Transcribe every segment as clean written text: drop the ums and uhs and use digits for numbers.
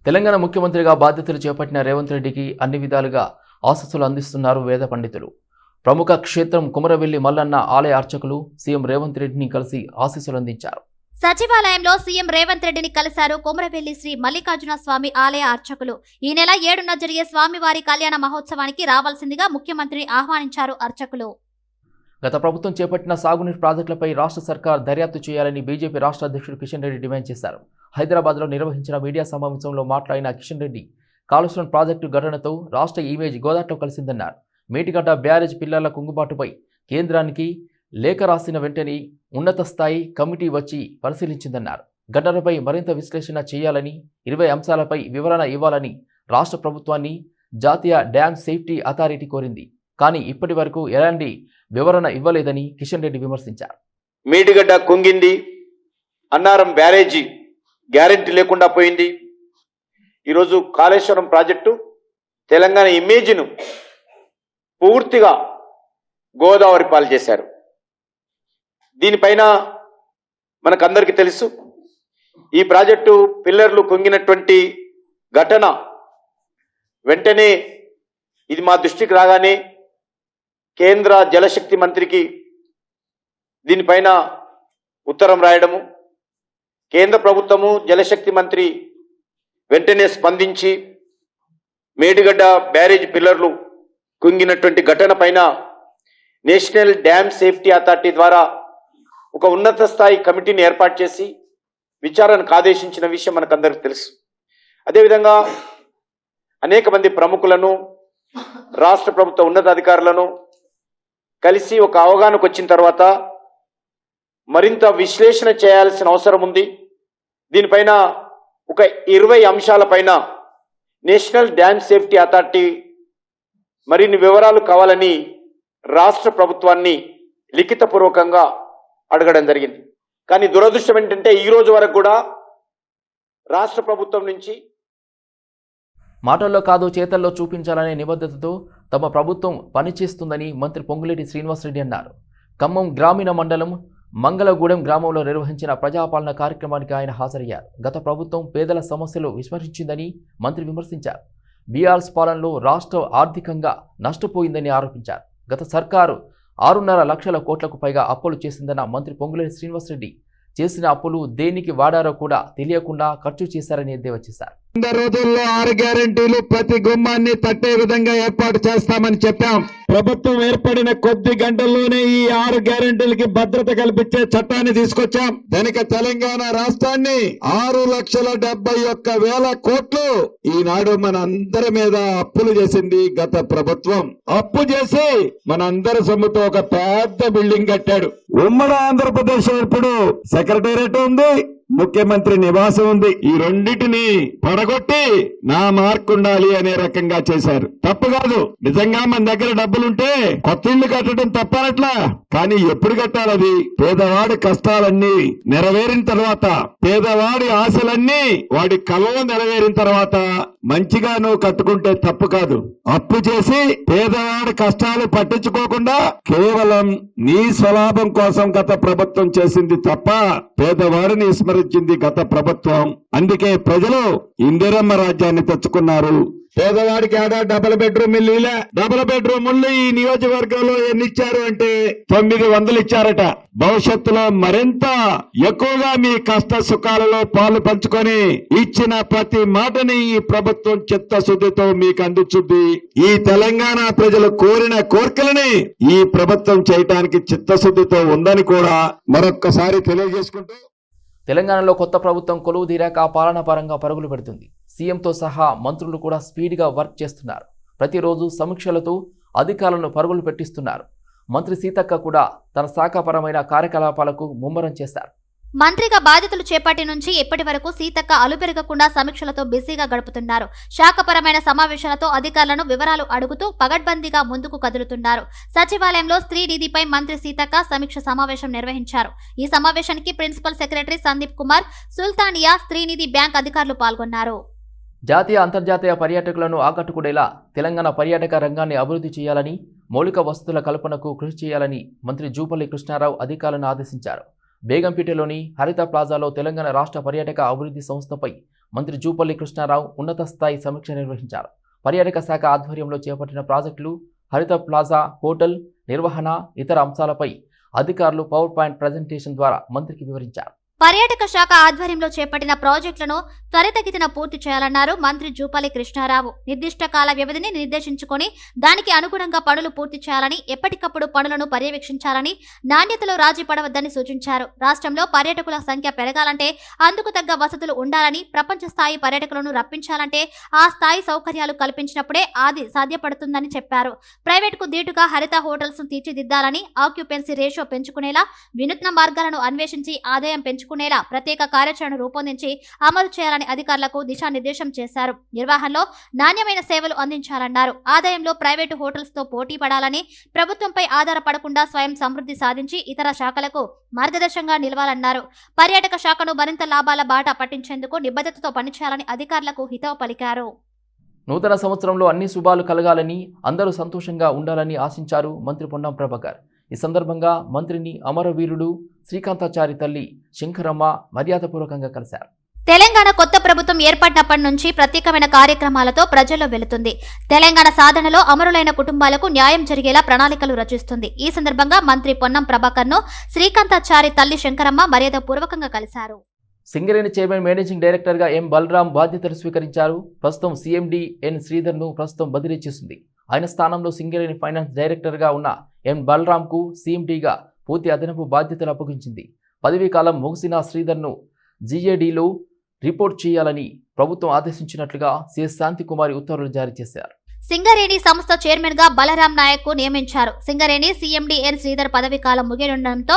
తెలంగాణ ముఖ్యమంత్రిగా బాధ్యతలు చేపట్టిన రేవంత్ రెడ్డికి అన్ని విధాలుగా ఆశీస్సులు అందిస్తున్నారు వేద పండితులు. ప్రముఖ క్షేత్రం కుమరవెల్లి మల్లన్న ఆలయ అర్చకులు సీఎం రేవంత్ రెడ్డిని కలిసి ఆశీస్సులు అందించారు. సచివాలయంలో సీఎం రేవంత్ రెడ్డిని కలిశారు కుమరవెల్లి శ్రీ మల్లికార్జున స్వామి ఆలయ అర్చకులు. ఈ నెల 7న జరిగే స్వామివారి కళ్యాణ మహోత్సవానికి రావాల్సిందిగా ముఖ్యమంత్రిని ఆహ్వానించారు అర్చకులు. గత ప్రభుత్వం చేపట్టిన సాగునీటి ప్రాజెక్టులపై రాష్ట్ర సర్కార్ దర్యాప్తు చేయాలని బీజేపీ రాష్ట్ర అధ్యక్షుడు కిషన్ రెడ్డి డిమాండ్ చేశారు. హైదరాబాద్లో నిర్వహించిన మీడియా సమావేశంలో మాట్లాడిన కిషన్ రెడ్డి, కాళేశ్వరం ప్రాజెక్టు ఘటనతో రాష్ట్ర ఇమేజ్ గోదాట్లో కలిసిందన్నారు. మేటిగడ్డ బ్యారేజ్ పిల్లర్ల కుంగుబాటుపై కేంద్రానికి లేఖ రాసిన వెంటనే ఉన్నత స్థాయి కమిటీ వచ్చి పరిశీలించిందన్నారు. ఘటనపై మరింత విశ్లేషణ చేయాలని, 20 అంశాలపై వివరణ ఇవ్వాలని రాష్ట్ర ప్రభుత్వాన్ని జాతీయ డ్యామ్ సేఫ్టీ అథారిటీ కోరింది. కానీ ఇప్పటి వరకు ఎలాంటి వివరణ ఇవ్వలేదని కిషన్ రెడ్డి విమర్శించారు. మేటిగడ్డ కుంగింది, అన్నారం బ్యారేజీ గ్యారెంటీ లేకుండా పోయింది. ఈరోజు కాళేశ్వరం ప్రాజెక్టు తెలంగాణ ఇమేజ్ను పూర్తిగా గోదావరి పాలు చేశారు. దీనిపైన మనకందరికీ తెలుసు, ఈ ప్రాజెక్టు పిల్లర్లు కుంగినటువంటి ఘటన వెంటనే ఇది మా దృష్టికి రాగానే కేంద్ర జలశక్తి మంత్రికి దీనిపైన ఉత్తరం రాయడము, కేంద్ర ప్రభుత్వము జలశక్తి మంత్రి వెంటనే స్పందించి మేడిగడ్డ బ్యారేజ్ పిల్లర్లు కుంగినటువంటి ఘటన పైన నేషనల్ డ్యామ్ సేఫ్టీ అథారిటీ ద్వారా ఒక ఉన్నత స్థాయి కమిటీని ఏర్పాటు చేసి విచారణకు ఆదేశించిన విషయం మనకందరికీ తెలుసు. అదేవిధంగా అనేక మంది ప్రముఖులను, రాష్ట్ర ప్రభుత్వ ఉన్నతాధికారులను కలిసి ఒక అవగాహనకు వచ్చిన తర్వాత మరింత విశ్లేషణ చేయాల్సిన అవసరం ఉంది. దీనిపైన ఒక 20 అంశాలపైన నేషనల్ డ్యామ్ సేఫ్టీ అథారిటీ మరిన్ని వివరాలు కావాలని రాష్ట్ర ప్రభుత్వాన్ని లిఖితపూర్వకంగా అడగడం జరిగింది. కానీ దురదృష్టం ఏంటంటే ఈ రోజు వరకు కూడా రాష్ట్ర ప్రభుత్వం నుంచి మాటల్లో కాదు చేతల్లో చూపించాలనే నిబద్ధతతో తమ ప్రభుత్వం పనిచేస్తుందని మంత్రి పొంగులేటి శ్రీనివాసరెడ్డి అన్నారు. ఖమ్మం గ్రామీణ మండలం మంగళగూడెం గ్రామంలో నిర్వహించిన ప్రజాపాలన కార్యక్రమానికి ఆయన హాజరయ్యారు. గత ప్రభుత్వం పేదల సమస్యలు విస్మరించిందని మంత్రి విమర్శించారు. బీఆర్ఎస్ పాలనలో రాష్ట్రం ఆర్థికంగా నష్టపోయిందని ఆరోపించారు. గత సర్కారు 6.5 లక్షల కోట్లకు పైగా అప్పులు చేసిందన్న మంత్రి పొంగులేటి శ్రీనివాసరెడ్డి, చేసిన అప్పులు దేనికి వాడారో కూడా తెలియకుండా ఖర్చు చేశారని ఎద్దేవా చేశారు. 100 రోజుల్లో 6 గ్యారెంటీలు ప్రతి గుమ్మాన్ని తట్టే విధంగా ఏర్పాటు చేస్తామని చెప్పాం. ప్రభుత్వం ఏర్పడిన కొద్ది గంటల్లోనే ఈ 6 గ్యారెంటీలకి భద్రత కల్పించే చట్టాన్ని తీసుకొచ్చాం. దానికి తెలంగాణ రాష్ట్రాన్ని 6,71,000 కోట్లు ఈనాడు మన అందరి మీద అప్పులు చేసింది గత ప్రభుత్వం. అప్పు చేసి మన అందరి సొమ్ముతో ఒక పెద్ద బిల్డింగ్ కట్టాడు. ఉమ్మడి ఆంధ్రప్రదేశ్ ఇప్పుడు సెక్రటేరియట్ ఉంది, ముఖ్యమంత్రి నివాసం ఉంది. ఈ రెండింటిని పడగొట్టి నా మార్కు ఉండాలి అనే రకంగా చేశారు. తప్పు కాదు, నిజంగా మన దగ్గర డబ్బులుంటే కొత్త ఇల్లు కట్టడం తప్పనట్లా. కానీ ఎప్పుడు కట్టాలది? పేదవాడి కష్టాలన్నీ నెరవేరిన తర్వాత, పేదవాడి ఆశలన్నీ వాడి కలలో నెరవేరిన తర్వాత మంచిగా నువ్వు కట్టుకుంటే తప్పు కాదు. అప్పు చేసి పేదవాడి కష్టాలు పట్టించుకోకుండా కేవలం నీ స్వలాభం కోసం గత ప్రభుత్వం చేసింది తప్ప పేదవాడిని విస్మరించింది గత ప్రభుత్వం. అందుకే ప్రజలు ఇందిరమ్మ రాజ్యాన్ని తెచ్చుకున్నారు. పేదవాడికి ఆడ డబుల్ బెడ్రూమ్ ఇల్లు, డబుల్ బెడ్రూమ్ ఇల్లు ఈ నియోజకవర్గంలో ఎన్ని ఇచ్చారు అంటే 900 ఇచ్చారట. భవిష్యత్తులో మరింత ఎక్కువగా మీ కష్ట సుఖాలలో పాలు పంచుకొని ఇచ్చిన ప్రతి మాటని ఈ ప్రభుత్వం చిత్తశుద్ధితో మీకు అందించుద్ది. ఈ తెలంగాణ ప్రజలు కోరిన కోరికలని ఈ ప్రభుత్వం చేయటానికి చిత్తశుద్ధితో ఉందని కూడా మరొక్కసారి తెలియజేసుకుంటూ, తెలంగాణలో కొత్త ప్రభుత్వం కొలువు తీరాక పాలనా పరంగా పరుగులు పెడుతుంది. సీఎంతో సహా మంత్రులు కూడా స్పీడ్గా వర్క్ చేస్తున్నారు. ప్రతిరోజు సమీక్షలతో అధికారులను పరుగులు పెట్టిస్తున్నారు. మంత్రి సీతక్క కూడా తన శాఖాపరమైన కార్యకలాపాలకు ముమ్మరం చేశారు. మంత్రిగా బాధ్యతలు చేపట్టి నుంచి ఇప్పటి వరకు సీతక్క అలుపెరగకుండా సమీక్షలతో బిజీగా గడుపుతున్నారు. శాఖపరమైన సమావేశాలతో అధికారులను వివరాలు అడుగుతూ పగడ్బందీగా ముందుకు కదులుతున్నారు. సచివాలయంలో స్త్రీ నిధిపై మంత్రి సీతక్క సమీక్ష సమావేశం నిర్వహించారు. ఈ సమావేశానికి ప్రిన్సిపల్ సెక్రటరీ సందీప్ కుమార్, సుల్తానియా, స్త్రీ నిధి బ్యాంక్ అధికారులు పాల్గొన్నారు. జాతీయ అంతర్జాతీయ పర్యాటకులను ఆకట్టుకునేలా తెలంగాణ పర్యాటక రంగాన్ని అభివృద్ధి చేయాలని, మౌలిక వసతుల కల్పనకు కృషి చేయాలని మంత్రి జూపల్లి కృష్ణారావు అధికారులను ఆదేశించారు. బేగంపేటలోని హరిత ప్లాజాలో తెలంగాణ రాష్ట్ర పర్యాటక అభివృద్ధి సంస్థపై మంత్రి జూపల్లి కృష్ణారావు ఉన్నత స్థాయి సమీక్ష నిర్వహించారు. పర్యాటక శాఖ ఆధ్వర్యంలో చేపట్టిన ప్రాజెక్టులు, హరిత ప్లాజా, హోటల్ నిర్వహణ, ఇతర అంశాలపై అధికారులు పవర్ పాయింట్ ప్రజెంటేషన్ ద్వారా మంత్రికి వివరించారు. పర్యాటక శాఖ ఆధ్వర్యంలో చేపట్టిన ప్రాజెక్టులను త్వరితగతిన పూర్తి చేయాలన్నారు మంత్రి జూపల్లి కృష్ణారావు. నిర్దిష్ట కాల వ్యవధిని నిర్దేశించుకొని దానికి అనుగుణంగా పనులు పూర్తి చేయాలని, ఎప్పటికప్పుడు పనులను పర్యవేక్షించాలని, నాణ్యతలో రాజీ పడవద్దని సూచించారు. రాష్ట్రంలో పర్యాటకుల సంఖ్య పెరగాలంటే అందుకు తగ్గ వసతులు ఉండాలని, ప్రపంచ స్థాయి పర్యాటకులను రప్పించాలంటే ఆ స్థాయి సౌకర్యాలు కల్పించినప్పుడే అది సాధ్యపడుతుందని చెప్పారు. ప్రైవేటుకు దీటుగా హరిత హోటల్స్ ను తీర్చిదిద్దాలని, ఆక్యుపెన్సీ రేషియో పెంచుకునేలా, వినూత్న మార్గాలను అన్వేషించి ఆదాయం పెంచుకునేలా ప్రత్యేక కార్యాచరణ రూపొందించి అమలు చేయాలని అధికారులకు దిశానిర్దేశం చేశారు. నిర్వహణలో నాణ్యమైన సేవలు అందించాలన్నారు. ఆదాయంలో ప్రైవేటు హోటల్స్ తో పోటీ పడాలని, ప్రభుత్వంపై ఆధారపడకుండా స్వయం సమృద్ధి సాధించి ఇతర శాఖలకు మార్గదర్శకంగా నిలవాలన్నారు. పర్యాటక శాఖను మరింత లాభాల బాట పట్టించేందుకు నిబద్ధతతో పనిచేయాలని అధికారులకు హితవు పలికారు. నూతన సంవత్సరంలో అన్ని శుభాలు కలగాలని, అందరూ సంతోషంగా ఉండాలని ఆశించారు మంత్రి పొన్నం ప్రభాకర్. ఈ సందర్భంగా మంత్రిని అమరవీరుడు శ్రీకాంతాచారి తల్లి శంకరమ్మ మర్యాదపూర్వకంగా కలిశారు. తెలంగాణ కొత్త ప్రభుత్వం ఏర్పడినప్పటి నుంచి ప్రత్యేకమైన కార్యక్రమాలతో ప్రజల్లో వెళుతుంది. తెలంగాణ సాధనలో అమరులైన కుటుంబాలకు న్యాయం జరిగేలా ప్రణాళికలు రచిస్తుంది. ఈ సందర్భంగా మంత్రి పొన్నం ప్రభాకర్ ను శ్రీకాంతాచారి తల్లి శంకరమ్మ మర్యాదపూర్వకంగా కలిశారు. సింగరేణి చైర్మన్ మేనేజింగ్ డైరెక్టర్ గా ఎం బలరాం బాధ్యతలు స్వీకరించారు. ప్రస్తుతం సీఎండీ ఎన్ శ్రీధర్ ను ప్రస్తుతం బదిలీ చేసింది. ఆయన స్థానంలో సింగరేణి ఫైనాన్స్ డైరెక్టర్ గా ఉన్న ఎం బలరాం కు సీఎండీగా పూర్తి అదనపు బాధ్యతలు అప్పగించింది. పదవీ కాలం ముగిసిన శ్రీధర్ ను జీఏడీలో రిపోర్ట్ చేయాలని ప్రభుత్వం ఆదేశించినట్లుగా సిఎస్ శాంతికుమారి ఉత్తర్వులు జారీ చేశారు. సింగరేణి సంస్థ చైర్మన్ గా బలరాం నాయక్ కు నియమించారు. సింగరేణి సీఎండీ ఎన్ శ్రీధర్ పదవీ కాలం ముగియనుండటంతో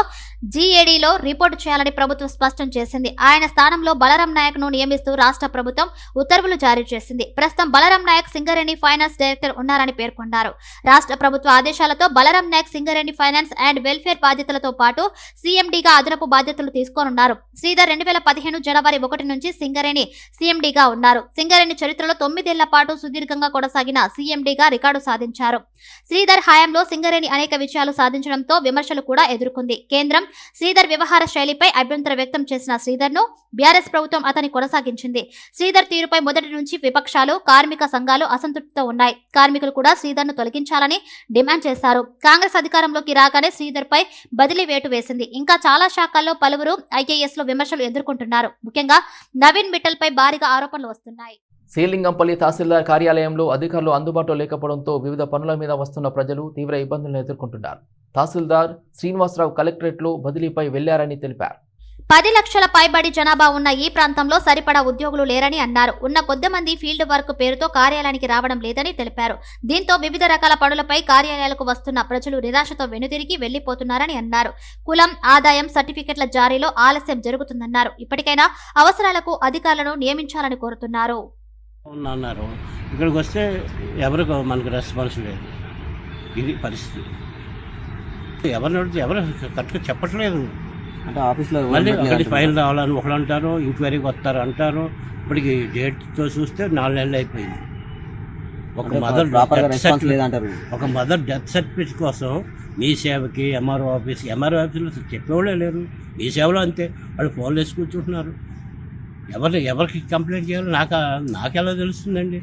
జీఏడీలో రిపోర్టు చేయాలని ప్రభుత్వం స్పష్టం చేసింది. ఆయన స్థానంలో బలరాం నాయక్ ను నియమిస్తూ రాష్ట్ర ప్రభుత్వం ఉత్తర్వులు జారీ చేసింది. ప్రస్తుతం బలరాం నాయక్ సింగరేణి ఫైనాన్స్ డైరెక్టర్ ఉన్నారని పేర్కొన్నారు. రాష్ట్ర ప్రభుత్వ ఆదేశాలతో Balram Naik Singareni finance and welfare బాధ్యతలతో పాటు సీఎండీగా అదనపు బాధ్యతలు తీసుకోనున్నారు. శ్రీధర్ 2015 జనవరి 1 నుంచి సింగరేణి సీఎండీగా ఉన్నారు. సింగరేణి చరిత్రలో 9 ఏళ్ల పాటు సుదీర్ఘంగా కొనసాగిన సీఎండీగా రికార్డు సాధించారు. శ్రీధర్ హయాంలో సింగరేణి అనేక విజయాలు సాధించడంతో విమర్శలు కూడా ఎదుర్కొంది. కేంద్రం శ్రీధర్ వ్యవహార శైలిపై అభ్యంతరం వ్యక్తం చేసిన శ్రీధర్ ను బీఆర్ఎస్ ప్రభుత్వం అతని కొనసాగించింది. శ్రీధర్ తీరుపై మొదటి నుంచి విపక్షాలు, కార్మిక సంఘాలు అసంతృప్తితో ఉన్నాయి. కార్మికులు కూడా శ్రీధర్ ను తొలగించాలని డిమాండ్ చేశారు. కాంగ్రెస్ అధికారంలోకి రాగానే శ్రీధర్ పై బదిలీ వేటు వేసింది. ఇంకా చాలా శాఖల్లో పలువురు ఐఏఎస్ లో విమర్శలు ఎదుర్కొంటున్నారు. ముఖ్యంగా నవీన్ మిట్టల్ పై భారీగా ఆరోపణలు వస్తున్నాయి. శ్రీలింగంపల్లి తహసీల్దార్ కార్యాలయంలో అధికారులు అందుబాటులో లేకపోవడంతో వివిధ పనుల మీద వస్తున్న ప్రజలు తీవ్ర ఇబ్బందులను ఎదుర్కొంటున్నారు. తహసీల్దార్ శ్రీనివాసరావు కలెక్టరేట్లో బదిలీపై వెళ్లారని తెలిపారు. 10 లక్షల పైబడి జనాభా ఉన్న ఈ ప్రాంతంలో సరిపడా ఉద్యోగులు లేరని అన్నారు. ఉన్న కొద్దిమంది ఫీల్డ్ వర్క్ పేరుతో కార్యాలయానికి రావడం లేదని తెలిపారు. దీంతో వివిధ రకాల పనులపై కార్యాలయాలకు వస్తున్న ప్రజలు నిరాశతో వెనుతిరిగి వెళ్లిపోతున్నారని అన్నారు. కులం, ఆదాయం సర్టిఫికెట్ల జారీలో ఆలస్యం జరుగుతుందన్నారు. ఇప్పటికైనా అవసరాలకు అధికారులను నియమించాలని కోరుతున్నారు. అన్నారు ఇక్కడికి వస్తే ఎవరికి మనకు రెస్పాన్స్ లేదు. ఇది పరిస్థితి. ఎవరు కరెక్ట్గా చెప్పట్లేదు. అంటే ఆఫీస్లో మళ్ళీ అక్కడి ఫైల్ రావాలని ఒకళ్ళు అంటారు, ఎంక్వైరీకి వస్తారు అంటారు. ఇప్పటికి డేట్తో చూస్తే 4 నెలలు అయిపోయింది. ఒక మదర్ డెత్ సర్టిఫికేట్ కోసం మీ సేవకి ఎంఆర్ఓ ఆఫీస్లో చెప్పేవాళ్ళే లేరు. మీ సేవలో అంతే, వాళ్ళు ఫోన్లు వేసి కూర్చుంటున్నారు. ఎవరికి కంప్లైంట్ చేయాలో నాకు ఎలా తెలుస్తుందండి?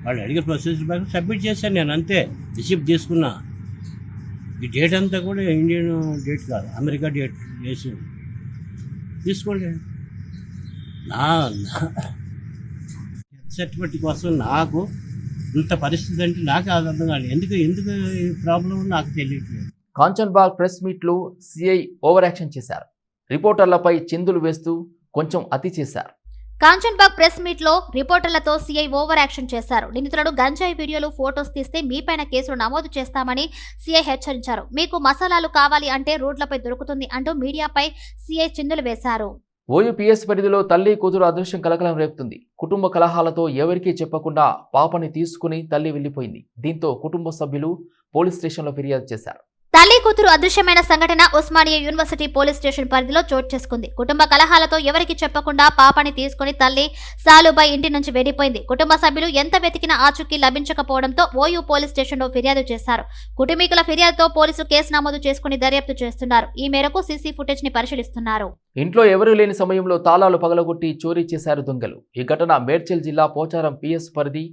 వాళ్ళు అడిగే ప్రొసీజర్ ప్రకారం సబ్మిట్ చేశాను నేను, అంతే. రిసిప్ట్ తీసుకున్నా. ఈ డేట్ అంతా కూడా ఇండియన్ డేట్ కాదు, అమెరికా డేట్ వేసి తీసుకోండి. నా సర్టిఫికెట్ కోసం నాకు ఇంత పరిస్థితి అంటే నాకు అది అర్థం కాదు. ఎందుకు ఈ ప్రాబ్లం నాకు తెలియట్లేదు. కాంచన్బాగ్ ప్రెస్ మీట్లో సిఐ ఓవర్ యాక్షన్ చేశారు. రిపోర్టర్లపై చిందులు వేస్తూ కొంచెం అతి చేశారు. కాంచన్బాగ్ ప్రెస్ మీట్ లో రిపోర్టర్లతో సీఐ ఓవర్ యాక్షన్ చేశారు. నిందితులను గంజాయి వీడియోలు, ఫోటోస్ తీస్తే మీపైన కేసులు నమోదు చేస్తామని సీఐ హెచ్చరించారు. మీకు మసాలాలు కావాలి అంటే రోడ్లపై దొరుకుతుంది అంటూ మీడియాపై సీఐ చిందులు వేశారు. ఓయూపీఎస్ పరిధిలో తల్లి కూతురు అదృశ్యం కలకలం రేపుతుంది. కుటుంబ కలహాలతో ఎవరికీ చెప్పకుండా పాపని తీసుకుని తల్లి వెళ్లిపోయింది. దీంతో కుటుంబ సభ్యులు పోలీస్ స్టేషన్లో ఫిర్యాదు చేశారు. తల్లి కూతురు అదృశ్యమైన సంఘటన ఉస్మానియా యూనివర్సిటీ పోలీస్ స్టేషన్ పరిధిలో చోటు చేసుకుంది. కుటుంబ కలహాలతో ఎవరికి చెప్పకుండా పాపని తీసుకుని తల్లి సాలుబాయ్ ఇంటి నుంచి వెళ్లిపోయింది. కుటుంబ సభ్యులు ఎంత వెతికినా ఆచూకీ లభించకపోవడంతో ఓయూ పోలీస్ స్టేషన్లో ఫిర్యాదు చేశారు. కుటుంబీకుల ఫిర్యాదుతో పోలీసులు కేసు నమోదు చేసుకుని దర్యాప్తు చేస్తున్నారు. ఈ మేరకు సీసీ ఫుటేజ్ ని పరిశీలిస్తున్నారు. ఇంట్లో ఎవరూ లేని సమయంలో తాళాలు పగలగొట్టి చోరీ చేశారు దొంగలు. ఈ ఘటన మేడ్చల్ జిల్లా పోచారం పిఎస్ పరిధి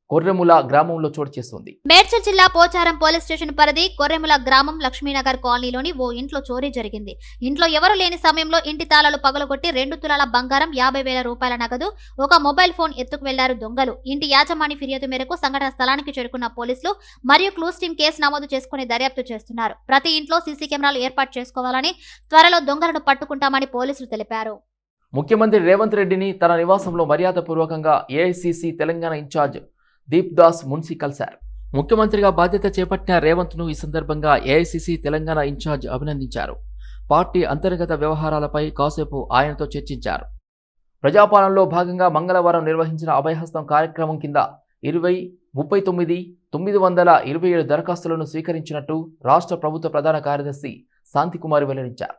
కొర్రెముల గ్రామంలో చోటు చేస్తుంది. మేడ్చల్ జిల్లా పోచారం పోలీస్ స్టేషన్ పరిధి కొర్రెముల గ్రామం లక్ష్మీనగర్ కాలనీలోని ఓ ఇంట్లో చోరీ జరిగింది. ఇంట్లో ఎవరు లేని సమయంలో ఇంటి తాళాలు పగలగొట్టి 2 తులాల బంగారం, 50,000 రూపాయల నగదు, ఒక మొబైల్ ఫోన్ ఎత్తుకు వెళ్లారు దొంగలు. ఇంటి యాజమాని ఫిర్యాదు మేరకు సంఘటన స్థలానికి చేరుకున్న పోలీసులు మరియు క్లూస్ టీం కేసు నమోదు చేసుకుని దర్యాప్తు చేస్తున్నారు. ప్రతి ఇంట్లో సీసీ కెమెరాలు ఏర్పాటు చేసుకోవాలని, త్వరలో దొంగలను పట్టుకుంటామని పోలీసులు తెలిపారు. ముఖ్యమంత్రి రేవంత్ రెడ్డిని తన నివాసంలో మర్యాదపూర్వకంగా ఏఐసీసీ తెలంగాణ ఇన్ఛార్జ్ దీప్ దాస్ మున్సి కలిశారు. ముఖ్యమంత్రిగా బాధ్యత చేపట్టిన రేవంత్ ను ఈ సందర్భంగా ఏఐసీసీ తెలంగాణ ఇన్ఛార్జ్ అభినందించారు. పార్టీ అంతర్గత వ్యవహారాలపై కాసేపు ఆయనతో చర్చించారు. ప్రజాపాలనలో భాగంగా మంగళవారం నిర్వహించిన అభయహస్తం కార్యక్రమం కింద 39,927 దరఖాస్తులను స్వీకరించినట్టు రాష్ట్ర ప్రభుత్వ ప్రధాన కార్యదర్శి శాంతికుమారి వెల్లడించారు.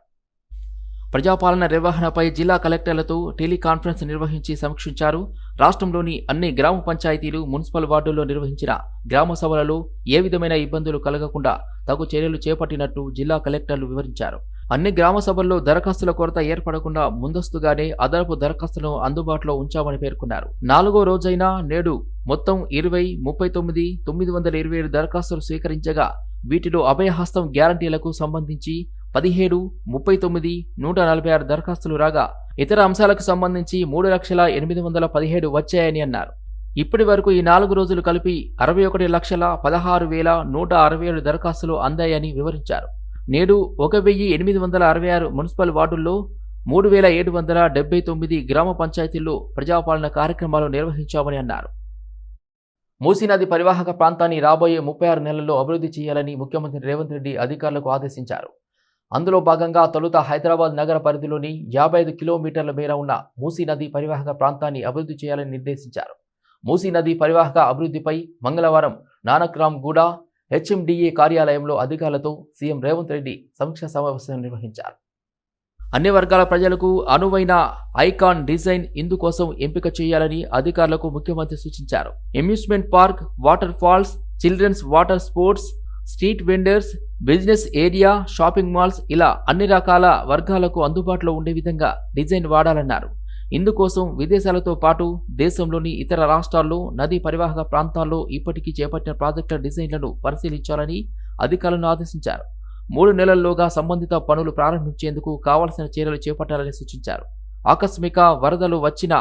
ప్రజాపాలన నిర్వహణపై జిల్లా కలెక్టర్లతో టెలికాన్ఫరెన్స్ నిర్వహించి సమీక్షించారు. రాష్ట్రంలోని అన్ని గ్రామ పంచాయతీలు, మున్సిపల్ వార్డుల్లో నిర్వహించిన గ్రామ సభలలో ఏ విధమైన ఇబ్బందులు కలగకుండా తగు చర్యలు చేపట్టినట్టు జిల్లా కలెక్టర్లు వివరించారు. అన్ని గ్రామ సభల్లో దరఖాస్తుల కొరత ఏర్పడకుండా ముందస్తుగానే అదనపు దరఖాస్తులను అందుబాటులో ఉంచామని పేర్కొన్నారు. 4వ రోజైన నేడు మొత్తం 39,927 దరఖాస్తులు స్వీకరించగా వీటిలో అభయహస్తం గ్యారంటీలకు సంబంధించి 17, 39, 146 దరఖాస్తులు రాగా ఇతర అంశాలకు సంబంధించి 3,08,17 వచ్చాయని అన్నారు. ఇప్పటి వరకు ఈ 4 రోజులు కలిపి 61,16,167 దరఖాస్తులు అందాయని వివరించారు. నేడు 1,866 మున్సిపల్ వార్డుల్లో 3,779 గ్రామ పంచాయతీల్లో ప్రజాపాలన కార్యక్రమాలు నిర్వహించామని అన్నారు. మూసీ నది పరివాహక ప్రాంతాన్ని రాబోయే 36 నెలల్లో అభివృద్ధి చేయాలని ముఖ్యమంత్రి రేవంత్ రెడ్డి అధికారులకు ఆదేశించారు. అందులో భాగంగా తొలుత హైదరాబాద్ నగర పరిధిలోని 55 కిలోమీటర్ల మేర ఉన్న మూసీ నది పరివాహక ప్రాంతాన్ని అభివృద్ధి చేయాలని నిర్దేశించారు. మూసీ నది పరివాహక అభివృద్ధిపై మంగళవారం నానక్రామ్ గూడ హెచ్ఎండిఏ కార్యాలయంలో అధికారులతో సీఎం రేవంత్ రెడ్డి సమీక్షా సమావేశం నిర్వహించారు. అన్ని వర్గాల ప్రజలకు అనువైన ఐకాన్ డిజైన్ ఇందుకోసం ఎంపిక చేయాలని అధికారులకు ముఖ్యమంత్రి సూచించారు. Amusement park, waterfalls, children's water sports, street vendors, business area, shopping malls ఇలా అన్ని రకాల వర్గాలకు అందుబాటులో ఉండే విధంగా డిజైన్ వాడాలన్నారు. ఇందుకోసం విదేశాలతో పాటు దేశంలోని ఇతర రాష్ట్రాల్లో నదీ పరివాహక ప్రాంతాల్లో ఇప్పటికీ చేపట్టిన ప్రాజెక్టుల డిజైన్లను పరిశీలించాలని అధికారులను ఆదేశించారు. 3 నెలల్లోగా సంబంధిత పనులు ప్రారంభించేందుకు కావాల్సిన చర్యలు చేపట్టాలని సూచించారు. ఆకస్మిక వరదలు వచ్చినా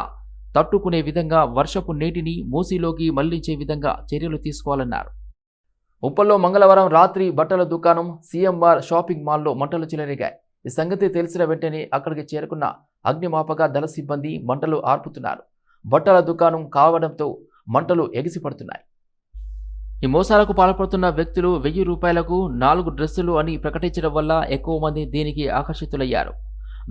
తట్టుకునే విధంగా వర్షపు నీటిని మూసీలోకి మళ్లించే విధంగా చర్యలు తీసుకోవాలన్నారు. ఉప్పల్లో మంగళవారం రాత్రి బట్టల దుకాణం సిఎంఆర్ షాపింగ్ మాల్లో మంటలు చెలరేగాయి. ఈ సంగతి తెలిసిన వెంటనే అక్కడికి చేరుకున్న అగ్నిమాపక దళ సిబ్బంది మంటలు ఆర్పుతున్నారు. బట్టల దుకాణం కావడంతో మంటలు ఎగిసిపడుతున్నాయి. ఈ మోసాలకు పాల్పడుతున్న వ్యక్తులు 1,000 రూపాయలకు 4 డ్రెస్సులు అని ప్రకటించడం వల్ల ఎక్కువ మంది దీనికి ఆకర్షితులయ్యారు.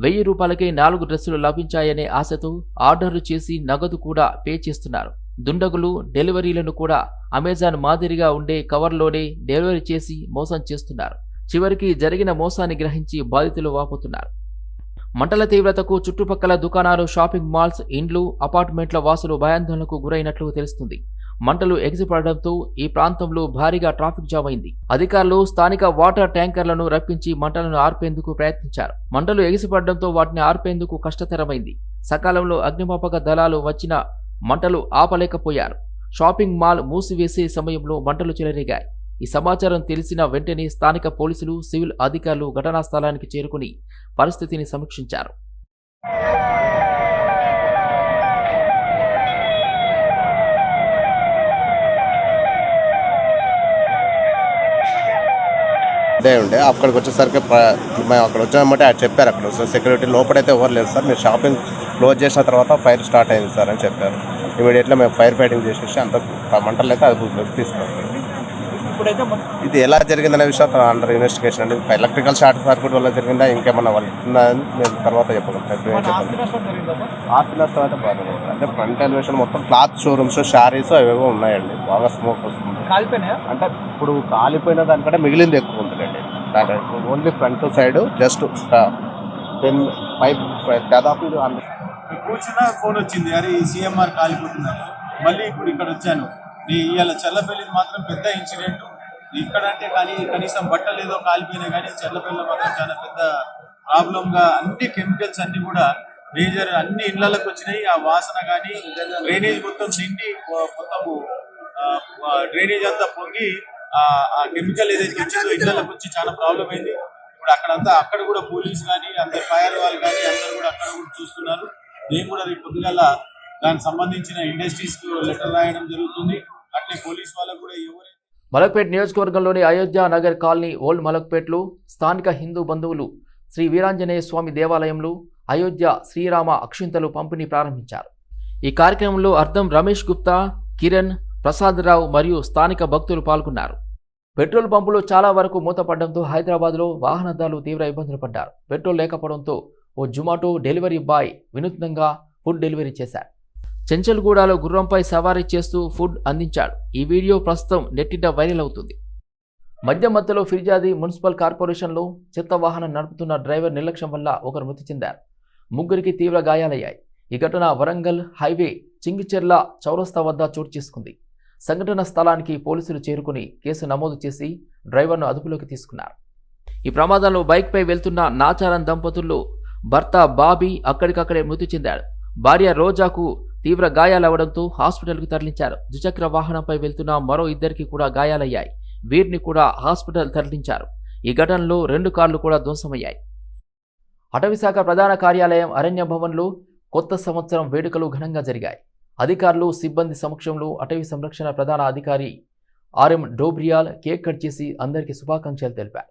1,000 రూపాయలకే 4 డ్రెస్సులు లభించాయనే ఆశతో ఆర్డర్లు చేసి నగదు కూడా పే చేస్తున్నారు. దుండగులు డెలివరీలను కూడా అమెజాన్ మాదిరిగా ఉండే కవర్లోనే డెలివరీ చేసి మోసం చేస్తున్నారు. చివరికి జరిగిన మోసాన్ని గ్రహించి బాధితులు వాపోతున్నారు. మంటల తీవ్రతకు చుట్టుపక్కల దుకాణాలు, షాపింగ్ మాల్స్, ఇండ్లు, అపార్ట్మెంట్ల వాసులు భయాందోళనకు గురైనట్లు తెలుస్తుంది. మంటలు ఎగిసిపడడంతో ఈ ప్రాంతంలో భారీగా ట్రాఫిక్ జామ్ అయింది. అధికారులు స్థానిక వాటర్ ట్యాంకర్లను రప్పించి మంటలను ఆర్పేందుకు ప్రయత్నించారు. మంటలు ఎగిసిపడడంతో వాటిని ఆర్పేందుకు కష్టతరమైంది. సకాలంలో అగ్నిమాపక దళాలు వచ్చిన మంటలు ఆపలేకపోయారు. షాపింగ్ మాల్ మూసివేసే సమయంలో మంటలు చెలరేగాయి. ఈ సమాచారం తెలిసిన వెంటనే స్థానిక పోలీసులు, సివిల్ అధికారులు ఘటనా స్థలానికి చేరుకుని పరిస్థితిని సమీక్షించారు. ఉండే అక్కడికి వచ్చేసరికి మేము అక్కడ వచ్చామంటే చెప్పారు, అక్కడ సెక్యూరిటీ లోపలైతే ఎవరు లేదు సార్, మీరు షాపింగ్ క్లోజ్ చేసిన తర్వాత ఫైర్ స్టార్ట్ అయింది సార్ అని చెప్పారు. ఇమీడియట్గా మేము ఫైర్ ఫైటింగ్ చేసేసి అంత మంటలు అయితే అదుపులోకి తీసుకున్నాం. ఇది ఎలా జరిగిందనే విషయం అండర్ ఇన్వెస్టిగేషన్ అండి. ఎలక్ట్రికల్ షార్ట్ సర్క్యూట్ వల్ల జరిగిందా, ఇంకేమన్నా ఉందా అని మేము తర్వాత చెప్పగలం. ఆస్తి నష్టం అయితే బాగానే ఉంది. అంటే ఫ్రంట్ ఎలివేషన్ మొత్తం క్లాత్ షోరూమ్స్, షారీస్ అవేవో ఉన్నాయండి. బాగా స్మోక్ వస్తుంది. అంటే ఇప్పుడు కాలిపోయిన దానికంటే మిగిలింది ఎక్కువ ఉంటుందండి. ఓన్లీ ఫ్రంట్ సైడ్ జస్ట్ 10 దాదాపు కూర్చున్న ఫోన్ వచ్చింది, అరే ఈ సీఎంఆర్ కాలిపోతున్నారు. మళ్ళీ ఇప్పుడు ఇక్కడ వచ్చాను. ఇవాళ చల్లపల్లిది మాత్రం పెద్ద ఇన్సిడెంట్. ఇక్కడంటే కానీ కనీసం బట్టలు ఏదో కాలిపోయినాయి, కానీ చల్లపల్లిలో మాత్రం చాలా పెద్ద ప్రాబ్లంగా అన్ని కెమికల్స్ అన్ని కూడా మేజర్ అన్ని ఇళ్లలోకి వచ్చినాయి. ఆ వాసన కానీ డ్రైనేజ్ మొత్తం నిండి మొత్తము డ్రైనేజ్ అంతా పొంగి ఆ కెమికల్ ఏదైతే వచ్చిందో ఇళ్లలోకి వచ్చి చాలా ప్రాబ్లం అయింది. ఇప్పుడు అక్కడ కూడా పోలీస్ కానీ అందరు ఫైర్ వాళ్ళు కానీ అందరూ కూడా అక్కడ కూడా చూస్తున్నారు. నేను కూడా రేపు పొద్దుగల దానికి సంబంధించిన ఇండస్ట్రీస్ కు లెటర్ రాయడం జరుగుతుంది. అట్లే పోలీస్ వాళ్ళకు కూడా ఎవరైతే మలక్పేట్ నియోజకవర్గంలోని అయోధ్య నగర్ కాలనీ ఓల్డ్ మలక్పేట్లో స్థానిక హిందూ బంధువులు శ్రీ వీరాంజనేయ స్వామి దేవాలయంలో అయోధ్య శ్రీరామ అక్షింతలు పంపిణీ ప్రారంభించారు. ఈ కార్యక్రమంలో అర్ధం రమేష్ గుప్తా, కిరణ్, ప్రసాదరావు మరియు స్థానిక భక్తులు పాల్గొన్నారు. పెట్రోల్ పంపులు చాలా వరకు మూతపడడంతో హైదరాబాద్లో వాహనదారులు తీవ్ర ఇబ్బందులు పడ్డారు. పెట్రోల్ లేకపోవడంతో ఓ జొమాటో డెలివరీ బాయ్ వినూత్నంగా ఫుడ్ డెలివరీ చేశారు. చెంచల్గూడలో గుర్రంపై సవారీ చేస్తూ ఫుడ్ అందించాడు. ఈ వీడియో ప్రస్తుతం నెట్టింట వైరల్ అవుతుంది. మధ్య మధ్యలో ఫిర్యాది మున్సిపల్ కార్పొరేషన్లో చెత్త వాహనం నడుపుతున్న డ్రైవర్ నిర్లక్ష్యం వల్ల ఒకరు మృతి చెందారు. ముగ్గురికి తీవ్ర గాయాలయ్యాయి. ఈ ఘటన వరంగల్ హైవే చింగిచెర్ల చౌరస్తా వద్ద చోటు చేసుకుంది. సంఘటన స్థలానికి పోలీసులు చేరుకుని కేసు నమోదు చేసి డ్రైవర్ను అదుపులోకి తీసుకున్నారు. ఈ ప్రమాదంలో బైక్పై వెళ్తున్న నాచారం దంపతుల్లో భర్త బాబీ అక్కడికక్కడే మృతి చెందాడు. భార్య రోజాకు తీవ్ర గాయాలవడంతో హాస్పిటల్కు తరలించారు. ద్విచక్ర వాహనంపై వెళ్తున్న మరో ఇద్దరికి కూడా గాయాలయ్యాయి. వీరిని కూడా హాస్పిటల్ తరలించారు. ఈ ఘటనలో 2 కార్లు కూడా ధ్వంసమయ్యాయి. అటవీశాఖ ప్రధాన కార్యాలయం అరణ్య భవన్లో కొత్త సంవత్సరం వేడుకలు ఘనంగా జరిగాయి. అధికారులు సిబ్బంది సమక్షంలో అటవీ సంరక్షణ ప్రధాన అధికారి ఆర్ఎం డోబ్రియాల్ కేక్ కట్ చేసి అందరికీ శుభాకాంక్షలు తెలిపారు.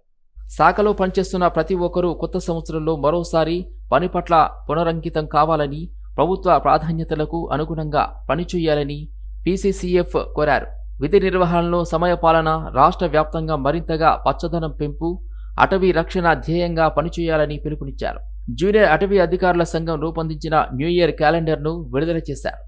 శాఖలో పనిచేస్తున్న ప్రతి ఒక్కరూ కొత్త సంవత్సరంలో మరోసారి పని పట్ల పునరంకితం కావాలని, ప్రభుత్వ ప్రాధాన్యతలకు అనుగుణంగా పనిచేయాలని పీసీసీఎఫ్ కోరారు. విధి నిర్వహణలో సమయపాలన, రాష్ట్ర వ్యాప్తంగా మరింతగా పచ్చదనం పెంపు, అటవీ రక్షణ ధ్యేయంగా పనిచేయాలని పిలుపునిచ్చారు. జూనియర్ అటవీ అధికారుల సంఘం రూపొందించిన న్యూ ఇయర్ క్యాలెండర్ను విడుదల చేశారు.